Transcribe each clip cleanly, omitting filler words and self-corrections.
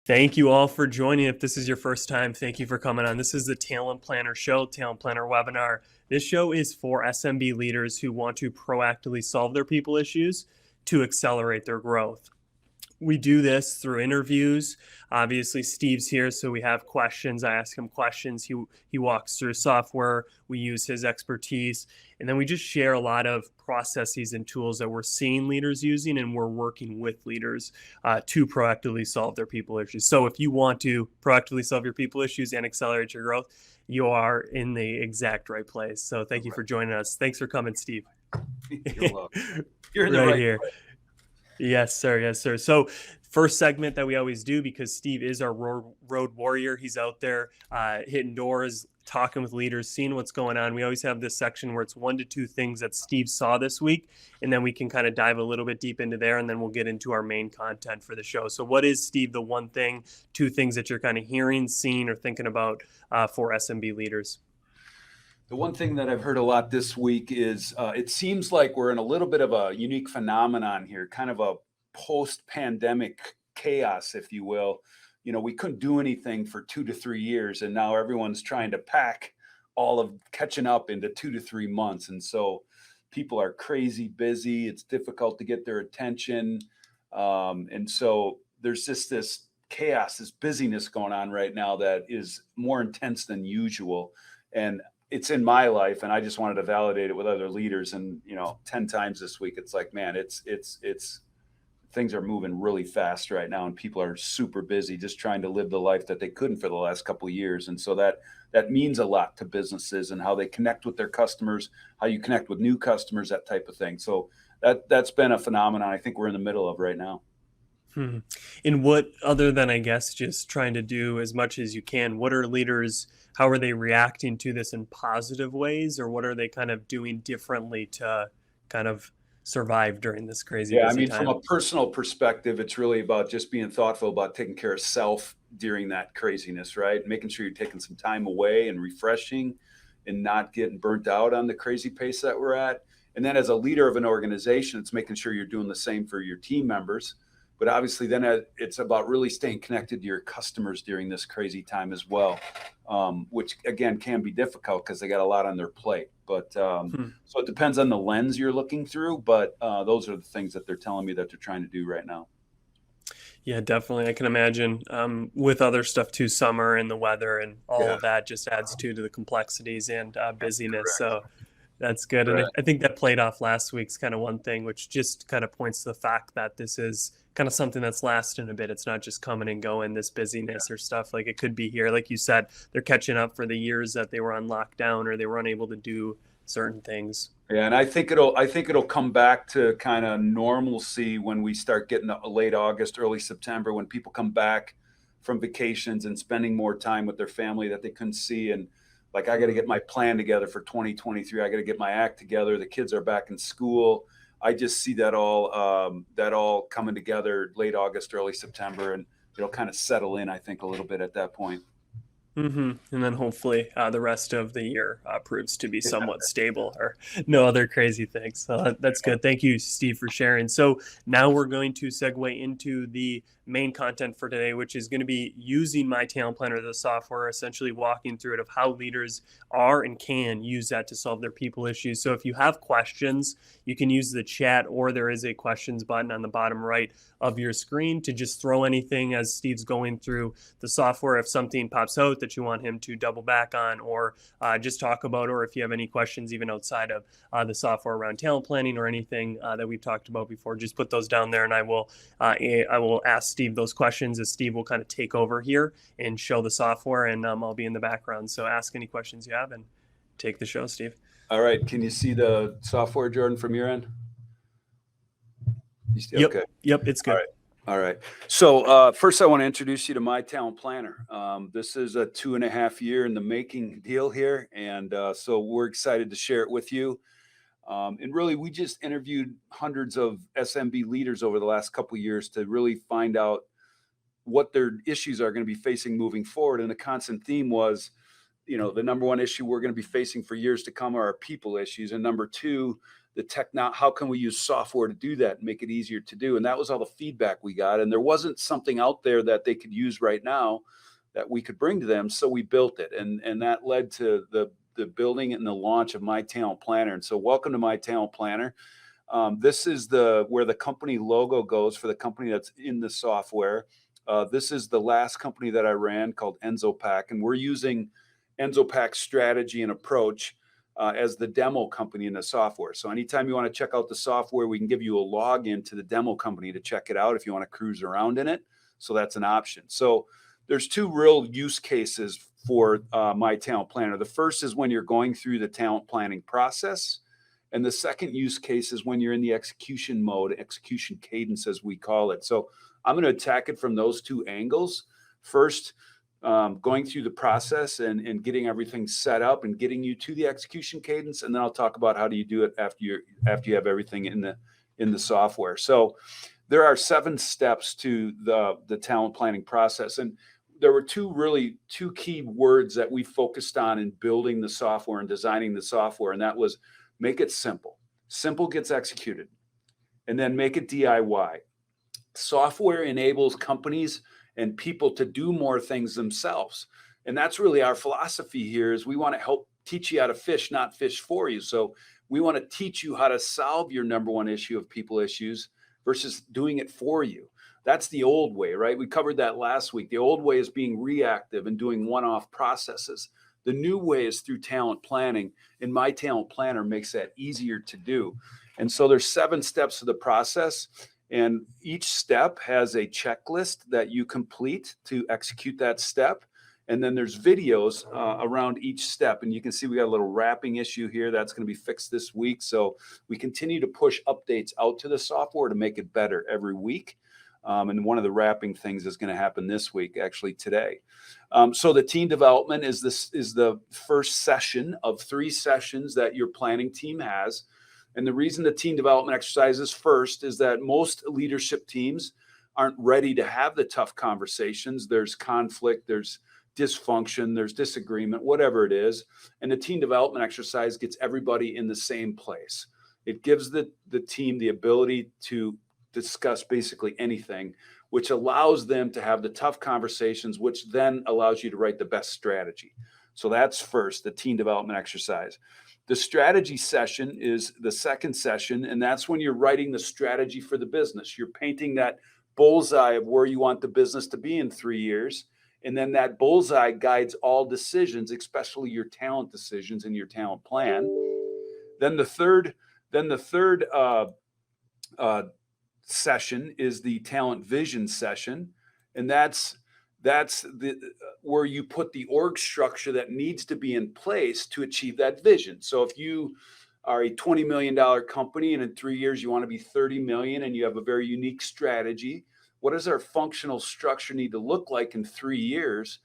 Thank you all for joining. If this is your first time, thank you for coming on. This is the Talent Planner Show, Talent Planner webinar. This show is for SMB leaders who want to proactively solve their people issues to accelerate their growth. We do this through interviews. Obviously, Steve's here, so we have questions. I ask him questions. He walks through software. We use his expertise. And then we just share a lot of processes and tools that we're seeing leaders using, and we're working with leaders to proactively solve their people issues. So if you want to proactively solve your people issues and accelerate your growth, you are in the exact right place. So thank you for joining us. Thanks for coming, Steve. You're welcome. You're in the right right here. place. Yes, sir. Yes, sir. So first segment that we always do, because Steve is our road warrior. He's out there hitting doors, talking with leaders, seeing what's going on. We always have this section where it's 1 to 2 things that Steve saw this week, and then we can kind of dive a little bit deep into there, and then we'll get into our main content for the show. So what is, Steve, the 1 thing, 2 things that you're kind of hearing, seeing, or thinking about for SMB leaders? The one thing that I've heard a lot this week is it seems like we're in a little bit of a unique phenomenon here, kind of a post-pandemic chaos, if you will. You know, we couldn't do anything for 2 to 3 years, and now everyone's trying to pack all of catching up into 2 to 3 months. And so people are crazy busy. It's difficult to get their attention. And so there's just this chaos, this busyness going on right now that is more intense than usual. And it's in my life, and I just wanted to validate it with other leaders. And 10 times this week, it's like, man, it's things are moving really fast right now, and people are super busy just trying to live the life that they couldn't for the last couple of years. And so that means a lot to businesses and how they connect with their customers, how you connect with new customers, that type of thing. So that's been a phenomenon I think we're in the middle of right now. And what, other than, I guess, just trying to do as much as you can, what are leaders, how are they reacting to this in positive ways, or what are they kind of doing differently to kind of survive during this crazy Yeah, I busy mean, time? from a personal perspective, it's really about just being thoughtful about taking care of self during that craziness, right? Making sure you're taking some time away and refreshing and not getting burnt out on the crazy pace that we're at. And then as a leader of an organization, it's making sure you're doing the same for your team members. But obviously, then it's about really staying connected to your customers during this crazy time as well, which again can be difficult because they got a lot on their plate. But so it depends on the lens you're looking through. But those are the things that they're telling me that they're trying to do right now. Yeah, definitely. I can imagine with other stuff too, summer and the weather and all of that just adds to the complexities and busyness. So that's good. And I think that played off last week's kind of one thing, which just kind of points to the fact that this is kind of something that's lasting a bit. It's not just coming and going, this busyness or stuff. Like, it could be here. Like you said, they're catching up for the years that they were on lockdown or they were unable to do certain things. Yeah, and I think it'll come back to kind of normalcy when we start getting to late August, early September, when people come back from vacations and spending more time with their family that they couldn't see. And like, I got to get my plan together for 2023. I got to get my act together. The kids are back in school. I just see that all coming together late August, early September, and it'll kind of settle in, I think, a little bit at that point. And then hopefully the rest of the year proves to be somewhat stable or no other crazy things. So that's good. Thank you, Steve, for sharing. So now we're going to segue into the main content for today, which is going to be using MyTalentPlanner, the software, essentially walking through it of how leaders are and can use that to solve their people issues. So if you have questions, you can use the chat, or there is a questions button on the bottom right of your screen to just throw anything as Steve's going through the software. If something pops out that you want him to double back on or just talk about, or if you have any questions even outside of the software around talent planning or anything that we've talked about before, just put those down there, and I will ask Steve those questions as Steve will kind of take over here and show the software, and I'll be in the background. So ask any questions you have and take the show, Steve. All right. Can you see the software, Jordan, from your end? Yep. Okay. Yep. It's good. All right. So first, I want to introduce you to MyTalentPlanner. This is a 2.5 year in the making deal here, and so we're excited to share it with you. And really, we just interviewed hundreds of SMB leaders over the last couple of years to really find out what their issues are going to be facing moving forward. And the constant theme was the number one issue we're going to be facing for years to come are our people issues. And number two, how can we use software to do that and make it easier to do? And that was all the feedback we got. And there wasn't something out there that they could use right now that we could bring to them. So we built it. And that led to the building and the launch of MyTalentPlanner. And so welcome to MyTalentPlanner. This is where the company logo goes for the company that's in the software. This is the last company that I ran called EnzoPack, and we're using EnzoPack's strategy and approach as the demo company in the software. So anytime you want to check out the software, we can give you a login to the demo company to check it out if you want to cruise around in it. So that's an option. So there's two real use cases for MyTalentPlanner. The first is when you're going through the talent planning process. And the second use case is when you're in the execution mode, execution cadence, as we call it. So I'm going to attack it from those two angles. First, going through the process and getting everything set up and getting you to the execution cadence. And then I'll talk about how do you do it after you have everything in the software. So there are 7 steps to the talent planning process. And there were two key words that we focused on in building the software and designing the software. And that was make it simple. Simple gets executed. And then make it DIY. Software enables companies and people to do more things themselves. And that's really our philosophy here is we want to help teach you how to fish, not fish for you. So we want to teach you how to solve your number one issue of people issues versus doing it for you. That's the old way, right? We covered that last week. The old way is being reactive and doing one-off processes. The new way is through talent planning, and MyTalentPlanner makes that easier to do. And so there's 7 steps to the process, and each step has a checklist that you complete to execute that step. And then there's videos around each step. And you can see we got a little wrapping issue here that's going to be fixed this week. So we continue to push updates out to the software to make it better every week. And one of the wrapping things is going to happen this week, actually today. So the team development is the first session of 3 sessions that your planning team has. And the reason the team development exercise is first is that most leadership teams aren't ready to have the tough conversations. There's conflict, there's dysfunction, there's disagreement, whatever it is. And the team development exercise gets everybody in the same place. It gives the team the ability to discuss basically anything, which allows them to have the tough conversations, which then allows you to write the best strategy. So that's first, the team development exercise. The strategy session is the second session, and that's when you're writing the strategy for the business. You're painting that bullseye of where you want the business to be in 3 years. And then that bullseye guides all decisions, especially your talent decisions and your talent plan. Then the third session is the talent vision session, and that's where you put the org structure that needs to be in place to achieve that vision. So if you are a $20 million company and in 3 years you want to be 30 million and you have a very unique strategy, what does our functional structure need to look like in 3 years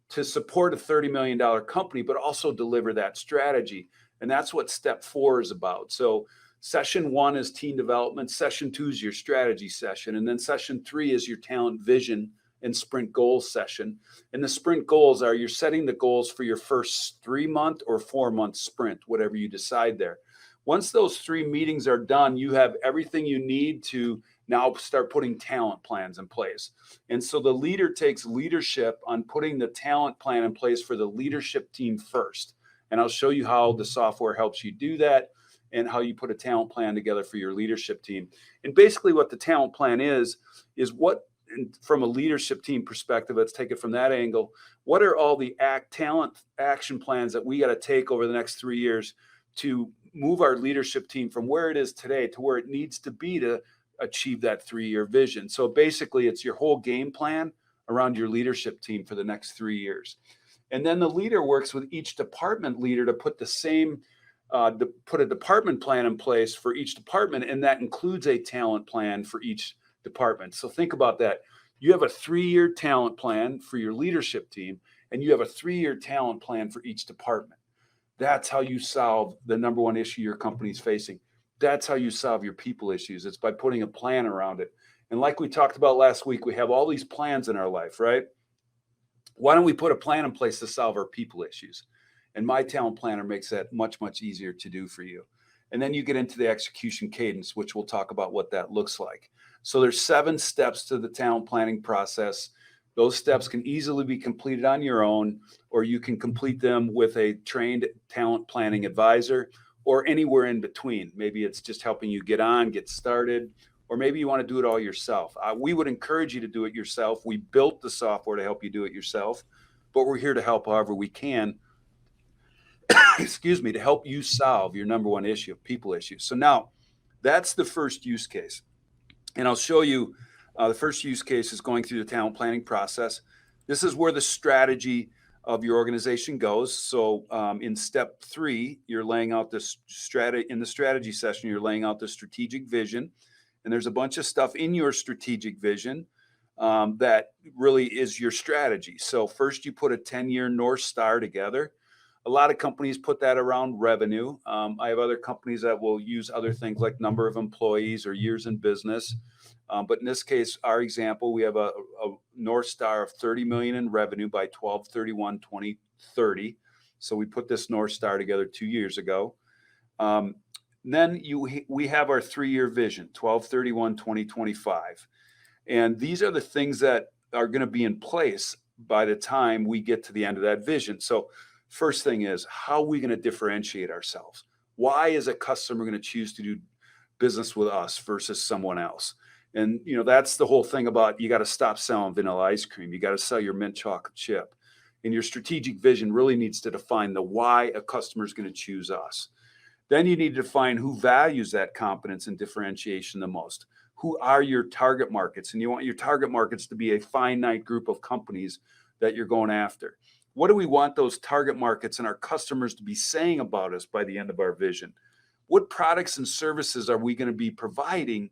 to support a $30 million company, but also deliver that strategy? And that's what step 4 is about. So session 1 is team development. Session 2 is your strategy session. And then session 3 is your talent vision and sprint goals session. And the sprint goals are you're setting the goals for your first 3-month or 4-month sprint, whatever you decide there. Once those 3 meetings are done, you have everything you need to now start putting talent plans in place. And so the leader takes leadership on putting the talent plan in place for the leadership team first. And I'll show you how the software helps you do that and how you put a talent plan together for your leadership team. And basically what the talent plan is what, from a leadership team perspective, let's take it from that angle. What are all the talent action plans that we got to take over the next 3 years to move our leadership team from where it is today to where it needs to be to achieve that 3-year vision? So basically it's your whole game plan around your leadership team for the next 3 years. And then the leader works with each department leader to put put a department plan in place for each department, and that includes a talent plan for each department. So think about that. You have a 3-year talent plan for your leadership team, and you have a 3-year talent plan for each department. That's how you solve the number one issue your company's facing. That's how you solve your people issues. It's by putting a plan around it. And like we talked about last week, we have all these plans in our life, right? Why don't we put a plan in place to solve our people issues? And My Talent Planner makes that much, much easier to do for you. And then you get into the execution cadence, which we'll talk about what that looks like. So there's 7 steps to the talent planning process. Those steps can easily be completed on your own, or you can complete them with a trained talent planning advisor, or anywhere in between. Maybe it's just helping you get started, or maybe you want to do it all yourself. We would encourage you to do it yourself. We built the software to help you do it yourself, but we're here to help however we can, excuse me, to help you solve your number one issue, people issue. So now that's the first use case. And I'll show you the first use case is going through the talent planning process. This is where the strategy of your organization goes. So in step 3, you're laying out this strategy. In the strategy session, you're laying out the strategic vision. And there's a bunch of stuff in your strategic vision that really is your strategy. So first you put a 10-year North Star together. A lot of companies put that around revenue. I have other companies that will use other things like number of employees or years in business. But in this case, our example, we have a North Star of 30 million in revenue by 12/31/2030. So we put this North Star together 2 years ago. Then we have our 3-year vision, 12/31/2025. And these are the things that are going to be in place by the time we get to the end of that vision. So first thing is, how are we going to differentiate ourselves? Why is a customer going to choose to do business with us versus someone else? And, that's the whole thing about you got to stop selling vanilla ice cream. You got to sell your mint chocolate chip. And your strategic vision really needs to define the why a customer is going to choose us. Then you need to define who values that competence and differentiation the most. Who are your target markets? And you want your target markets to be a finite group of companies that you're going after. What do we want those target markets and our customers to be saying about us by the end of our vision? What products and services are we going to be providing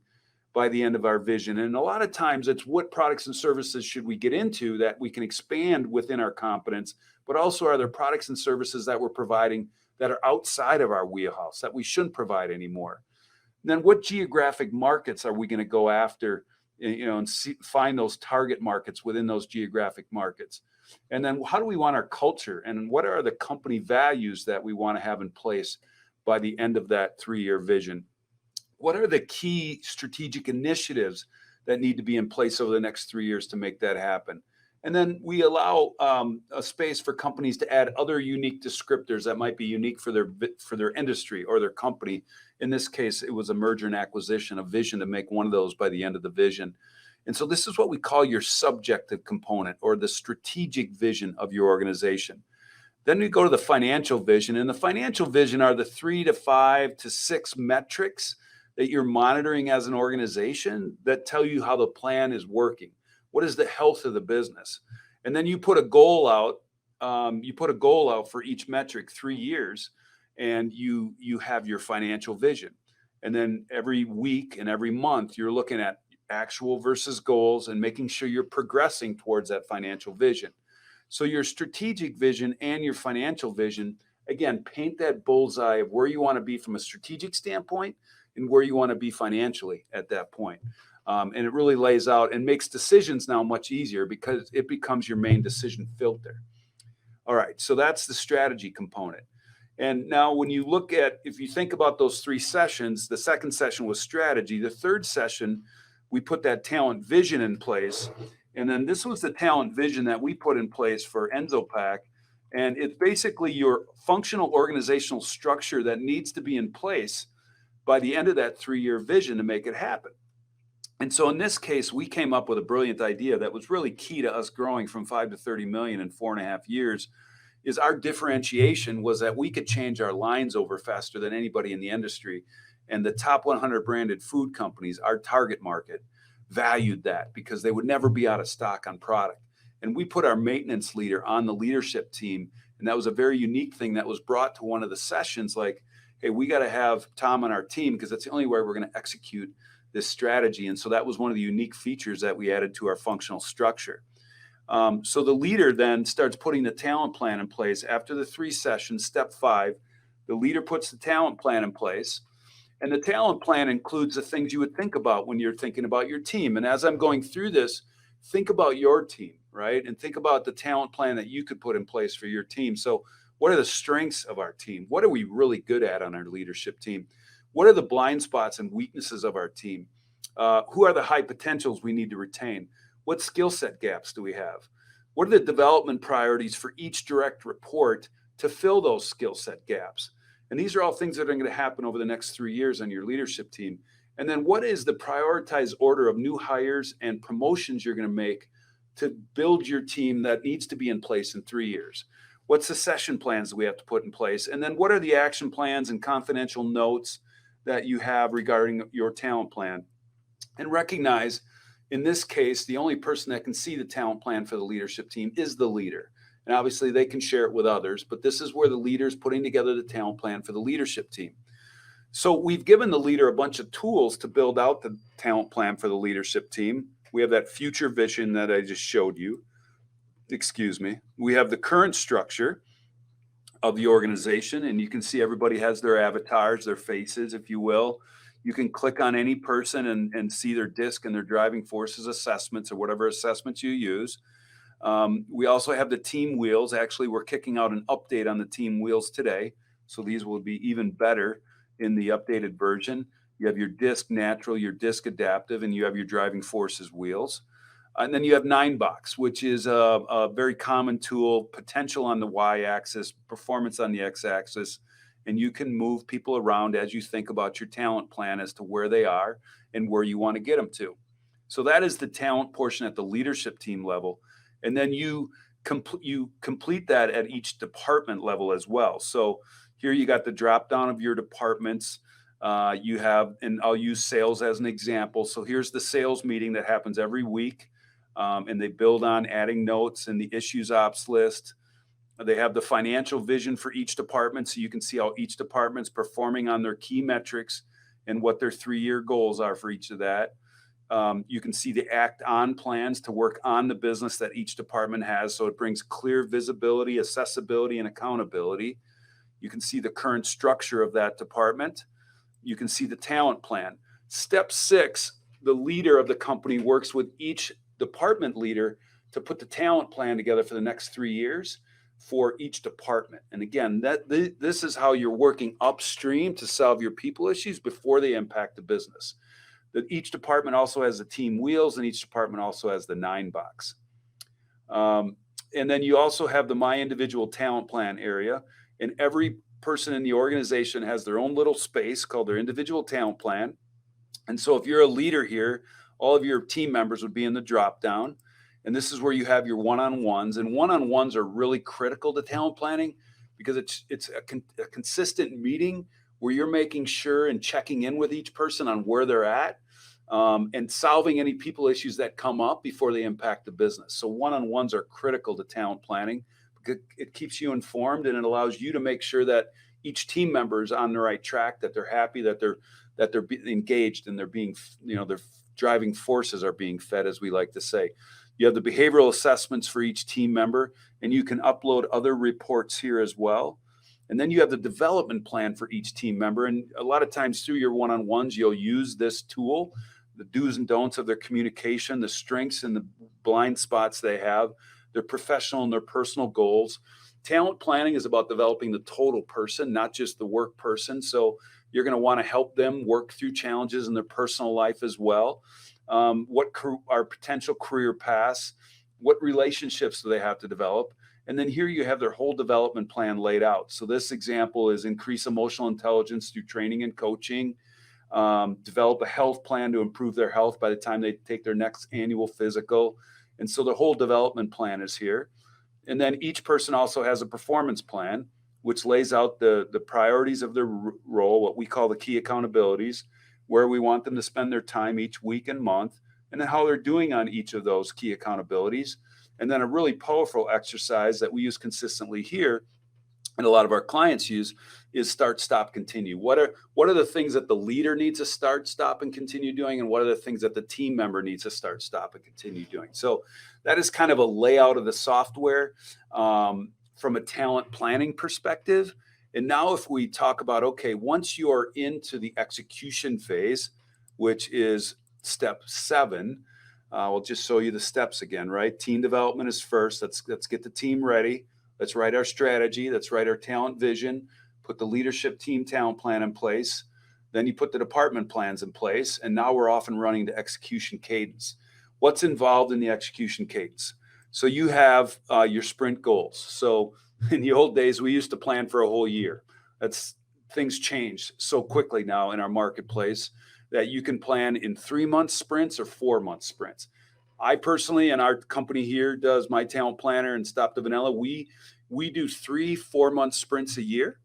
by the end of our vision? And a lot of times it's what products and services should we get into that we can expand within our competence, but also are there products and services that we're providing that are outside of our wheelhouse that we shouldn't provide anymore? And then what geographic markets are we going to go after, and find those target markets within those geographic markets? And then how do we want our culture and what are the company values that we want to have in place by the end of that 3-year vision? What are the key strategic initiatives that need to be in place over the next 3 years to make that happen? And then we allow a space for companies to add other unique descriptors that might be unique for their industry or their company. In this case, it was a merger and acquisition, a vision to make one of those by the end of the vision. And so this is what we call your subjective component or the strategic vision of your organization. Then we go to the financial vision, and the financial vision are the 3 to 5 to 6 metrics that you're monitoring as an organization that tell you how the plan is working. What is the health of the business? And then you put a goal out. For each metric, 3 years, and you have your financial vision. And then every week and every month, you're looking at actual versus goals and making sure you're progressing towards that financial vision. So your strategic vision and your financial vision, again, paint that bullseye of where you want to be from a strategic standpoint and where you want to be financially at that point. And it really lays out and makes decisions now much easier because it becomes your main decision filter. All right, so that's the strategy component. And now when you look at, if you think about those 3 sessions, the second session was strategy. The third session, we put that talent vision in place. And then this was the talent vision that we put in place for EnzoPack. And it's basically your functional organizational structure that needs to be in place by the end of that 3-year vision to make it happen. And so in this case, we came up with a brilliant idea that was really key to us growing from 5 to 30 million in 4.5 years. Is our differentiation was that we could change our lines over faster than anybody in the industry. And the top 100 branded food companies, our target market, valued that because they would never be out of stock on product. And we put our maintenance leader on the leadership team. And that was a very unique thing that was brought to one of the sessions. Like, hey, we got to have Tom on our team because that's the only way we're going to execute this strategy. And so that was one of the unique features that we added to our functional structure. So the leader then starts putting the talent plan in place. After the 3 sessions, step 5, the leader puts the talent plan in place. And the talent plan includes the things you would think about when you're thinking about your team. And as I'm going through this, think about your team, right? And think about the talent plan that you could put in place for your team. So What are the strengths of our team? What are we really good at on our leadership team? What are the blind spots and weaknesses of our team? Who are the high potentials we need to retain? What skill set gaps do we have? What are the development priorities for each direct report to fill those skill set gaps? And these are all things that are going to happen over the next 3 years on your leadership team. And then what is the prioritized order of new hires and promotions you're going to make to build your team that needs to be in place in 3 years? What succession plans do we have to put in place? And then what are the action plans and confidential notes that you have regarding your talent plan? And recognize, in this case, the only person that can see the talent plan for the leadership team is the leader. And obviously they can share it with others, but this is where the leader is putting together the talent plan for the leadership team. So we've given the leader a bunch of tools to build out the talent plan for the leadership team. We have that future vision that I just showed you. Excuse me. We have the current structure of the organization, and you can see everybody has their avatars, their faces, if you will. You can click on any person and see their DISC and their driving forces assessments or whatever assessments you use. We also have the team wheels. Actually, we're kicking out an update on the team wheels today. So these will be even better in the updated version. You have your DISC natural, your DISC adaptive, and you have your driving forces wheels. And then you have 9-box, which is a very common tool, potential on the y-axis, performance on the x-axis. And you can move people around as you think about your talent plan as to where they are and where you want to get them to. So that is the talent portion at the leadership team level. And then you complete that at each department level as well. So here you got the drop down of your departments. You have, and I'll use sales as an example. So here's the sales meeting that happens every week. And they build on adding notes and the issues ops list. They have the financial vision for each department, so you can see how each department's performing on their key metrics and what their 3-year goals are for each of that. You can see the act on plans to work on the business that each department has, so it brings clear visibility, accessibility, and accountability. You can see the current structure of that department. You can see the talent plan. Step 6, the leader of the company works with each department leader to put the talent plan together for the next 3 years for each department. And again, this is how you're working upstream to solve your people issues before they impact the business. That each department also has the team wheels, and each department also has the 9-box. And then you also have the My Individual Talent Plan area, and every person in the organization has their own little space called their individual talent plan. And so if you're a leader here, all of your team members would be in the drop down. And this is where you have your one-on-ones, and one-on-ones are really critical to talent planning because it's a consistent meeting where you're making sure and checking in with each person on where they're at, and solving any people issues that come up before they impact the business. So one-on-ones are critical to talent planning because it keeps you informed and it allows you to make sure that each team member is on the right track, that they're happy, that they're engaged, and they're being, their driving forces are being fed, as we like to say. You have the behavioral assessments for each team member, and you can upload other reports here as well. And then you have the development plan for each team member. And a lot of times through your one-on-ones, you'll use this tool, the do's and don'ts of their communication, the strengths and the blind spots they have, their professional and their personal goals. Talent planning is about developing the total person, not just the work person. So you're going to want to help them work through challenges in their personal life as well. What are potential career paths? What relationships do they have to develop? And then here you have their whole development plan laid out. So this example is increase emotional intelligence through training and coaching, develop a health plan to improve their health by the time they take their next annual physical. And so the whole development plan is here. And then each person also has a performance plan, which lays out the priorities of their role, what we call the key accountabilities, where we want them to spend their time each week and month, and then how they're doing on each of those key accountabilities. And then a really powerful exercise that we use consistently here and a lot of our clients use is start, stop, continue. What are the things that the leader needs to start, stop, and continue doing? And what are the things that the team member needs to start, stop, and continue doing? So that is kind of a layout of the software from a talent planning perspective. And now if we talk about, okay, once you are into the execution phase, which is step 7, we'll just show you the steps again, right? Team development is first. Let's get the team ready. Let's write our strategy. Let's write our talent vision, put the leadership team talent plan in place. Then you put the department plans in place. And now we're off and running to execution cadence. What's involved in the execution cadence? So you have your sprint goals. So in the old days, we used to plan for a whole year. Things change so quickly now in our marketplace that you can plan in 3-month sprints or 4-month sprints. I personally, and our company here does MyTalentPlanner and Stop the Vanilla. We do 3 4-month sprints a year.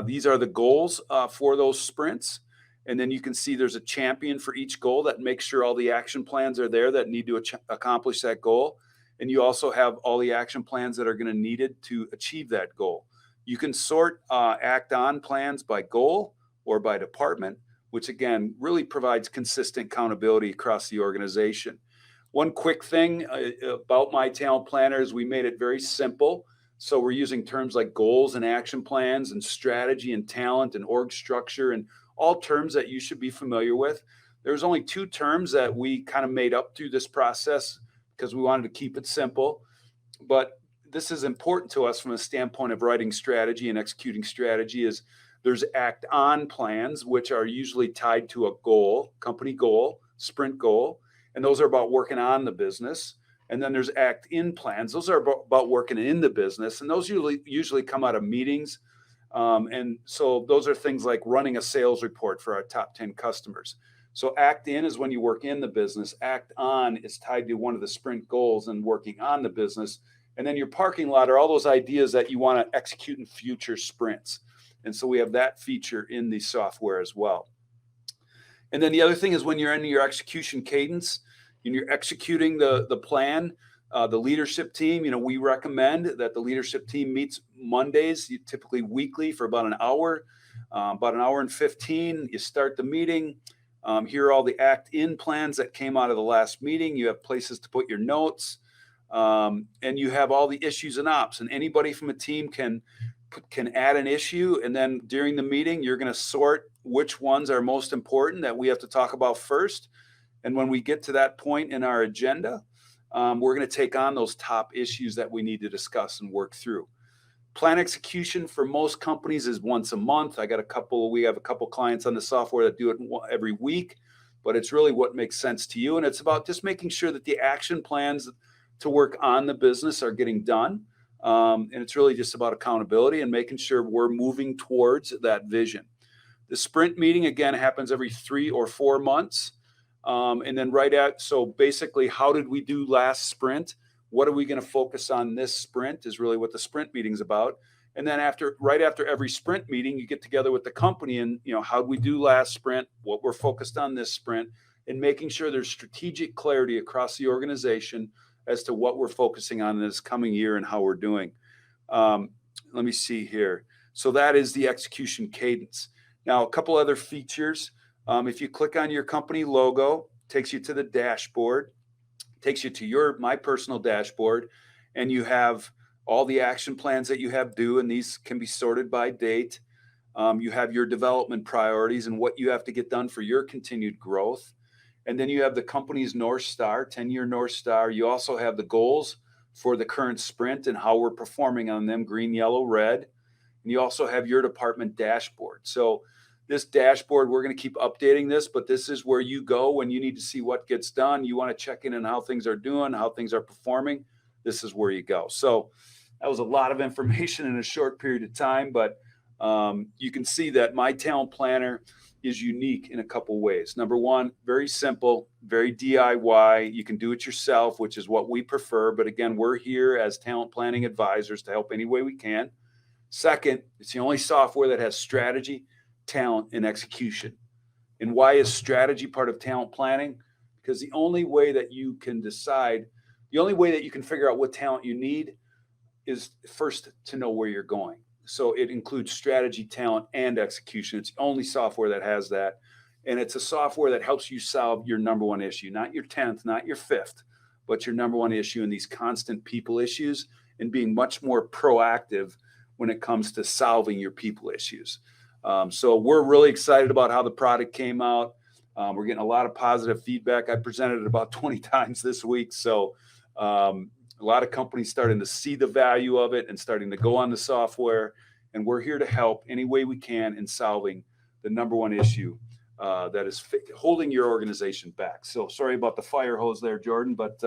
These are the goals for those sprints. And then you can see there's a champion for each goal that makes sure all the action plans are there that need to accomplish that goal. And you also have all the action plans that are going to needed to achieve that goal. You can sort act on plans by goal or by department, which again really provides consistent accountability across the organization. One quick thing about My Talent Planner is we made it very simple. So we're using terms like goals and action plans and strategy and talent and org structure and all terms that you should be familiar with. There's only 2 terms that we kind of made up through this process because we wanted to keep it simple. But this is important to us from a standpoint of writing strategy and executing strategy. Is there's act on plans, which are usually tied to a goal, company goal, sprint goal. And those are about working on the business. And then there's act in plans. Those are about working in the business. And those usually come out of meetings. And so those are things like running a sales report for our top 10 customers. So act in is when you work in the business. Act on is tied to one of the sprint goals and working on the business. And then your parking lot are all those ideas that you want to execute in future sprints. And so we have that feature in the software as well. And then the other thing is when you're in your execution cadence and you're executing the plan, the leadership team, we recommend that the leadership team meets Mondays, typically weekly for about an hour and 15. You start the meeting. Here are all the act in plans that came out of the last meeting. You have places to put your notes. And you have all the issues and ops, and anybody from a team can add an issue. And then during the meeting, you're going to sort which ones are most important that we have to talk about first. And when we get to that point in our agenda, we're going to take on those top issues that we need to discuss and work through. Plan execution for most companies is once a month. We have a couple clients on the software that do it every week, but it's really what makes sense to you. And it's about just making sure that the action plans to work on the business are getting done. And it's really just about accountability and making sure we're moving towards that vision. The sprint meeting, again, happens every 3 or 4 months. And then so basically, how did we do last sprint? What are we going to focus on this sprint is really what the sprint meeting is about. And then right after every sprint meeting, you get together with the company and, how did we do last sprint, what we're focused on this sprint, and making sure there's strategic clarity across the organization as to what we're focusing on this coming year and how we're doing. Let me see here. So that is the execution cadence. Now, a couple other features. If you click on your company logo, takes you to the dashboard, takes you to my personal dashboard, and you have all the action plans that you have due, and these can be sorted by date. You have your development priorities and what you have to get done for your continued growth. And then you have the company's North Star, 10-year North Star. You also have the goals for the current sprint and how we're performing on them, green, yellow, red. And you also have your department dashboard. So this dashboard, we're going to keep updating this, but this is where you go when you need to see what gets done. You want to check in on how things are doing, how things are performing. This is where you go. So that was a lot of information in a short period of time, but you can see that My Talent Planner is unique in a couple ways. Number one, very simple, very DIY. You can do it yourself, which is what we prefer. But again, we're here as talent planning advisors to help any way we can. Second, it's the only software that has strategy, talent, and execution. And why is strategy part of talent planning? Because the only way that you can figure out what talent you need is first to know where you're going. So it includes strategy, talent, and execution. It's the only software that has that. And it's a software that helps you solve your number one issue, not your 10th, not your 5th, but your number one issue in these constant people issues and being much more proactive when it comes to solving your people issues. So we're really excited about how the product came out. We're getting a lot of positive feedback. I presented it about 20 times this week. So A lot of companies starting to see the value of it and starting to go on the software. And we're here to help any way we can in solving the number one issue that is holding your organization back. So sorry about the fire hose there, Jordan, but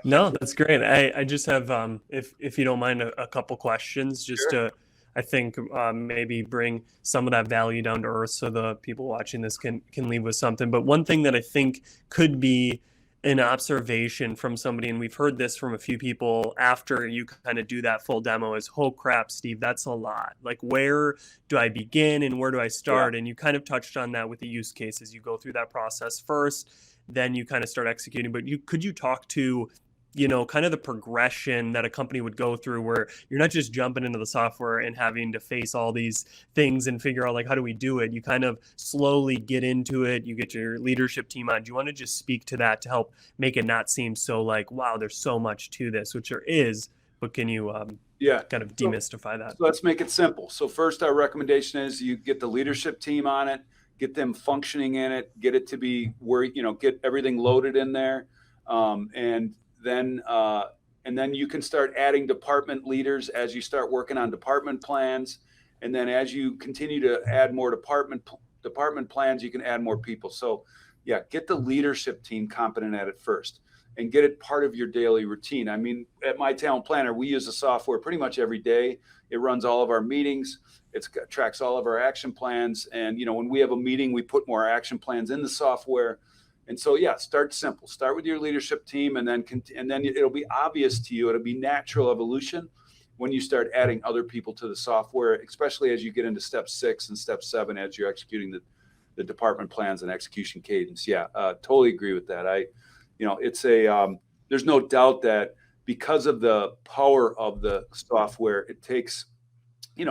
No, that's great. I just have, if you don't mind, a couple questions just sure. to, I think, maybe bring some of that value down to earth so the people watching this can leave with something. But one thing that I think could be an observation from somebody, and we've heard this from a few people after you kind of do that full demo, is, oh crap, Steve, that's a lot. Like, where do I begin and where do I Yeah. start? And you kind of touched on that with the use cases. You go through that process first, then you kind of start executing. But could you talk to, kind of the progression that a company would go through where you're not just jumping into the software and having to face all these things and figure out, like, how do we do it? You kind of slowly get into it. You get your leadership team on. Do you want to just speak to that to help make it not seem so like, wow, there's so much to this, which there is, but can you Yeah. kind of demystify that? So let's make it simple. So first, our recommendation is you get the leadership team on it, get them functioning in it, get it to be where, get everything loaded in there. And then you can start adding department leaders as you start working on department plans. And then as you continue to add more department plans, you can add more people. So yeah, get the leadership team competent at it first and get it part of your daily routine. I mean, at MyTalentPlanner, we use the software pretty much every day. It runs all of our meetings. It tracks all of our action plans. And, when we have a meeting, we put more action plans in the software. And so, yeah, start simple. Start with your leadership team, and then it'll be obvious to you. It'll be natural evolution when you start adding other people to the software, especially as you get into step 6 and step 7 as you're executing the department plans and execution cadence. Yeah, totally agree with that. It's there's no doubt that because of the power of the software, it takes,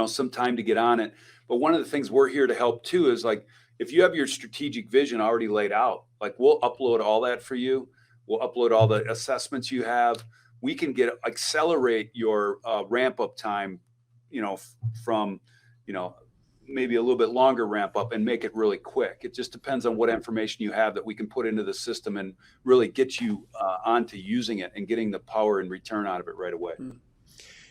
some time to get on it. But one of the things we're here to help too is, like, if you have your strategic vision already laid out, like, we'll upload all that for you. We'll upload all the assessments you have. We can accelerate your ramp up time, from, maybe a little bit longer ramp up and make it really quick. It just depends on what information you have that we can put into the system and really get you onto using it and getting the power and return out of it right away.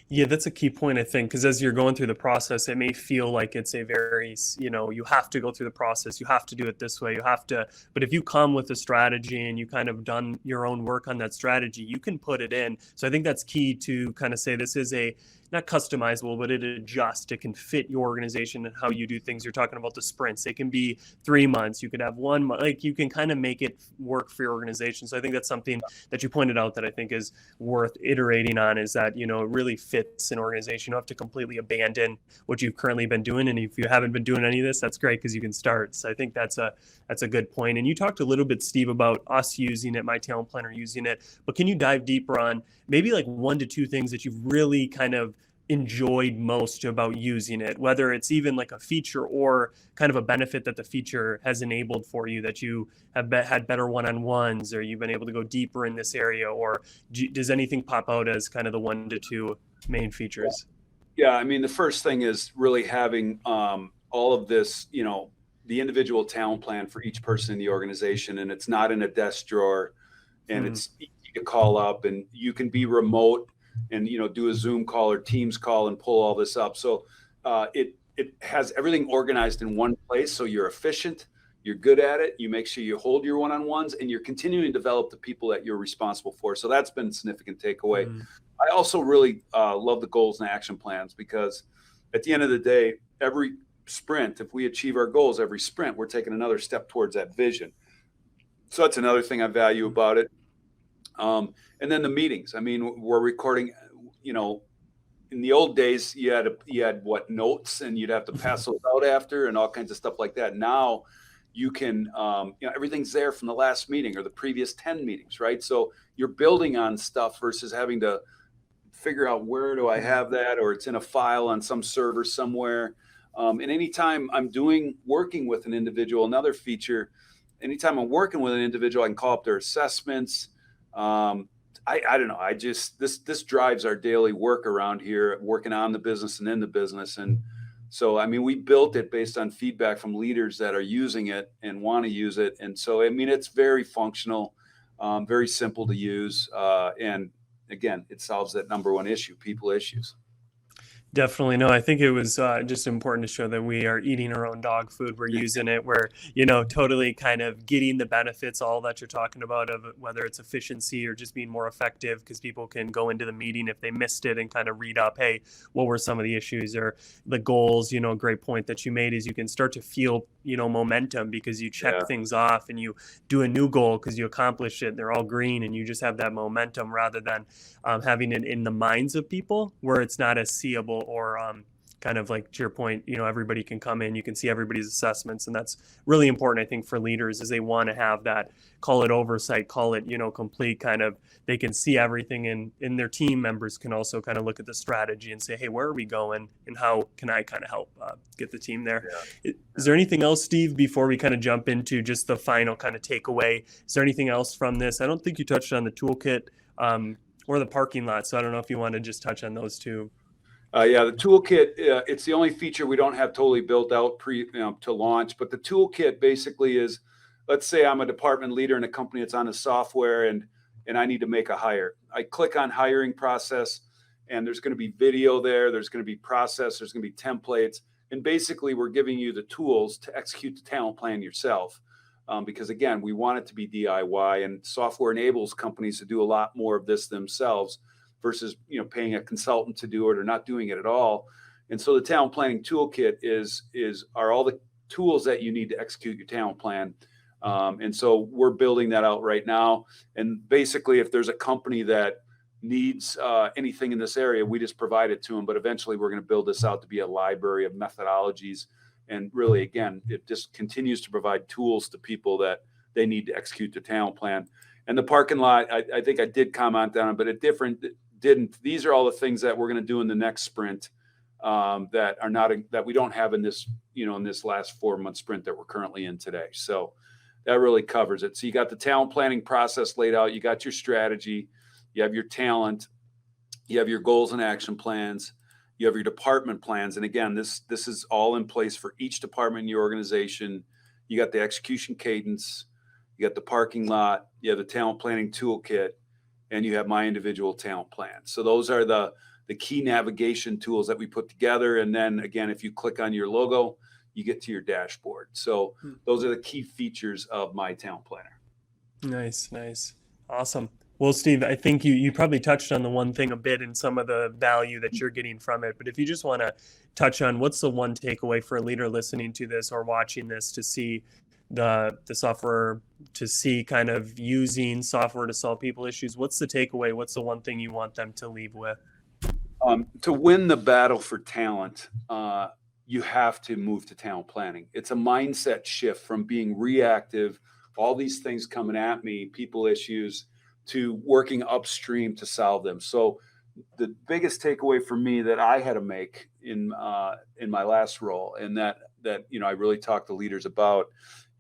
Yeah, that's a key point, I think, because as you're going through the process, it may feel like it's a very, you have to go through the process, you have to do it this way, but if you come with a strategy and you kind of done your own work on that strategy, you can put it in. So I think that's key to kind of say this is not customizable, but it adjusts. It can fit your organization and how you do things. You're talking about the sprints. It can be 3 months. You could have 1 month. Like, you can kind of make it work for your organization. So I think that's something that you pointed out that I think is worth iterating on, is that, it really fits an organization. You don't have to completely abandon what you've currently been doing. And if you haven't been doing any of this, that's great, because you can start. So I think that's a good point. And you talked a little bit, Steve, about us using it, MyTalentPlanner using it, but can you dive deeper on maybe like 1 to 2 things that you've really kind of enjoyed most about using it, whether it's even like a feature or kind of a benefit that the feature has enabled for you, that you have had better one-on-ones, or you've been able to go deeper in this area, or does anything pop out as kind of the 1 to 2 main features? Yeah, I mean, the first thing is really having all of this, the individual talent plan for each person in the organization, and it's not in a desk drawer, and it's easy to call up, and you can be remote and, do a Zoom call or Teams call and pull all this up. So it has everything organized in one place, so you're efficient, you're good at it, you make sure you hold your one-on-ones, and you're continuing to develop the people that you're responsible for. So that's been a significant takeaway. I also really love the goals and action plans, because at the end of the day, every sprint, if we achieve our goals every sprint, we're taking another step towards that vision. So that's another thing I value about it. And then the meetings. I mean, we're recording, in the old days, you had what, notes, and you'd have to pass those out after and all kinds of stuff like that. Now you can, everything's there from the last meeting or the previous 10 meetings, right? So you're building on stuff versus having to figure out, where do I have that, or it's in a file on some server somewhere. And anytime I'm working with an individual, another feature, anytime I'm working with an individual, I can call up their assessments. I don't know. This drives our daily work around here, working on the business and in the business. And so, I mean, we built it based on feedback from leaders that are using it and want to use it. And so, I mean, it's very functional, very simple to use. And again, it solves that number one issue, people issues. Definitely. No, I think it was just important to show that we are eating our own dog food. We're using it. We're, totally kind of getting the benefits, all that you're talking about, of whether it's efficiency or just being more effective, because people can go into the meeting if they missed it and kind of read up, hey, what were some of the issues or the goals? A great point that you made is you can start to feel, momentum, because you check Yeah. things off and you do a new goal because you accomplished it. They're all green and you just have that momentum, rather than having it in the minds of people where it's not as seeable, or kind of like, to your point, everybody can come in, you can see everybody's assessments. And that's really important, I think, for leaders, is they want to have that, call it oversight, call it, complete kind of, they can see everything, and their team members can also kind of look at the strategy and say, hey, where are we going and how can I kind of help get the team there? Yeah. Is there anything else, Steve, before we kind of jump into just the final kind of takeaway? Is there anything else from this? I don't think you touched on the toolkit or the parking lot. So I don't know if you want to just touch on those two. Yeah, the toolkit, it's the only feature we don't have totally built out to launch. But the toolkit basically is, let's say I'm a department leader in a company that's on a software, and I need to make a hire. I click on hiring process, and there's going to be video there. There's going to be process. There's going to be templates. And basically, we're giving you the tools to execute the talent plan yourself. Because again, we want it to be DIY, and software enables companies to do a lot more of this themselves versus paying a consultant to do it or not doing it at all. And so the talent planning toolkit are all the tools that you need to execute your talent plan. And so we're building that out right now. And basically, if there's a company that needs anything in this area, we just provide it to them. But eventually, we're going to build this out to be a library of methodologies. And really, again, it just continues to provide tools to people that they need to execute the talent plan. And the parking lot, I think I did comment on it, but it didn't. These are all the things that we're going to do in the next sprint that we don't have in this, in this last 4-month sprint that we're currently in today. So that really covers it. So you got the talent planning process laid out. You got your strategy. You have your talent. You have your goals and action plans. You have your department plans. And again, this is all in place for each department in your organization. You got the execution cadence. You got the parking lot. You have the talent planning toolkit. And you have my individual talent plan. So those are the key navigation tools that we put together. And then again, if you click on your logo, you get to your dashboard. So those are the key features of my talent planner. Nice. Awesome. Well, Steve, I think you probably touched on the one thing a bit in some of the value that you're getting from it. But if you just want to touch on what's the one takeaway for a leader listening to this or watching this to see the software, to see kind of using software to solve people issues, what's the takeaway? What's the one thing you want them to leave with? To win the battle for talent, you have to move to talent planning. It's a mindset shift from being reactive, all these things coming at me, people issues, to working upstream to solve them. So the biggest takeaway for me that I had to make in my last role, and that I really talked to leaders about,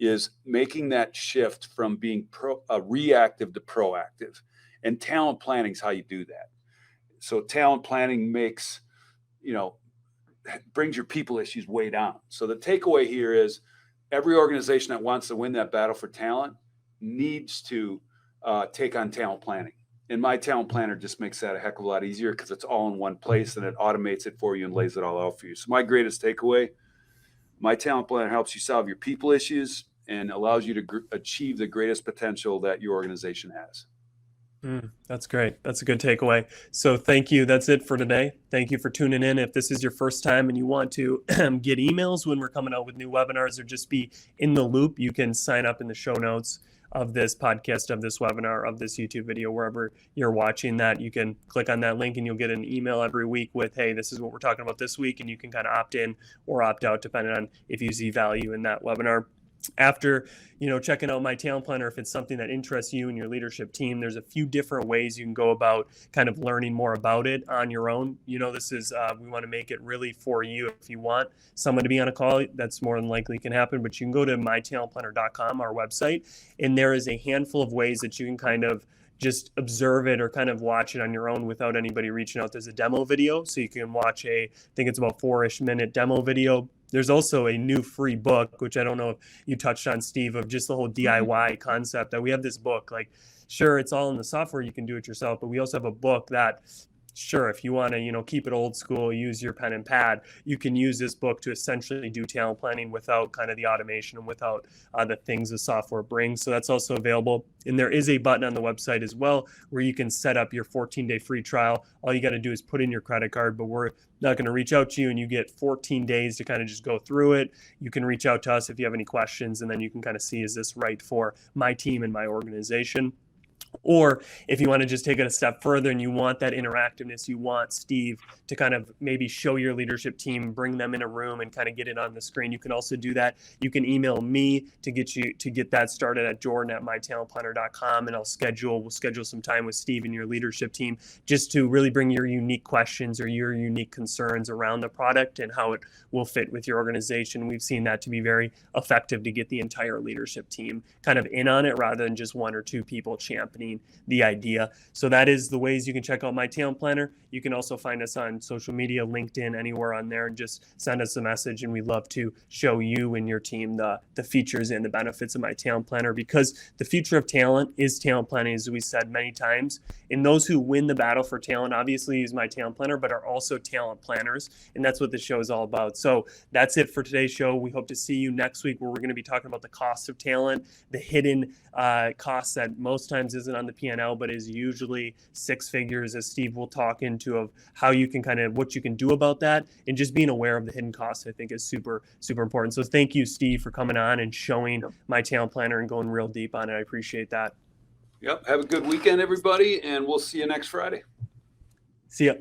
is making that shift from being reactive to proactive. And talent planning is how you do that. So talent planning brings your people issues way down. So the takeaway here is every organization that wants to win that battle for talent needs to take on talent planning. And my talent planner just makes that a heck of a lot easier because it's all in one place and it automates it for you and lays it all out for you. So my greatest takeaway, my talent planner helps you solve your people issues and allows you to achieve the greatest potential that your organization has. That's great. That's a good takeaway. So thank you. That's it for today. Thank you for tuning in. If this is your first time and you want to get emails when we're coming out with new webinars or just be in the loop, you can sign up in the show notes of this podcast, of this webinar, of this YouTube video, wherever you're watching that. You can click on that link and you'll get an email every week with, hey, this is what we're talking about this week. And you can kind of opt in or opt out depending on if you see value in that webinar. After checking out my talent planner, if it's something that interests you and your leadership team, there's a few different ways you can go about kind of learning more about it on your own. This is we want to make it really for you. If you want someone to be on a call, that's more than likely can happen, but you can go to MyTalentPlanner.com, our website, and there is a handful of ways that you can kind of just observe it or kind of watch it on your own without anybody reaching out. There's a demo video, so you can watch I think it's about 4-ish minute demo video. There's also a new free book, which I don't know if you touched on, Steve, of just the whole DIY concept, that we have this book, like sure, it's all in the software, you can do it yourself, but we also have a book that, sure, if you want to, keep it old school, use your pen and pad, you can use this book to essentially do talent planning without kind of the automation and without the things the software brings. So that's also available. And there is a button on the website as well where you can set up your 14-day free trial. All you got to do is put in your credit card, but we're not going to reach out to you, and you get 14 days to kind of just go through it. You can reach out to us if you have any questions, and then you can kind of see, is this right for my team and my organization? Or if you want to just take it a step further and you want that interactiveness, you want Steve to kind of maybe show your leadership team, bring them in a room and kind of get it on the screen, you can also do that. You can email me to get that started at jordan@mytalentplanner.com, and we'll schedule some time with Steve and your leadership team just to really bring your unique questions or your unique concerns around the product and how it will fit with your organization. We've seen that to be very effective to get the entire leadership team kind of in on it rather than just one or two people championing the idea. So that is the ways you can check out My Talent Planner. You can also find us on social media, LinkedIn, anywhere on there, and just send us a message, and we'd love to show you and your team the features and the benefits of My Talent Planner, because the future of talent is talent planning, as we said many times. And those who win the battle for talent obviously use My Talent Planner, but are also talent planners, and that's what the show is all about. So that's it for today's show. We hope to see you next week, where we're going to be talking about the cost of talent, the hidden costs that most times isn't on the P&L, but is usually six figures, as Steve will talk into, of how you can what you can do about that, and just being aware of the hidden costs, I think, is super, super important. So thank you, Steve, for coming on and showing My Talent Planner and going real deep on it. I appreciate that. Yep. Have a good weekend, everybody, and we'll see you next Friday. See ya.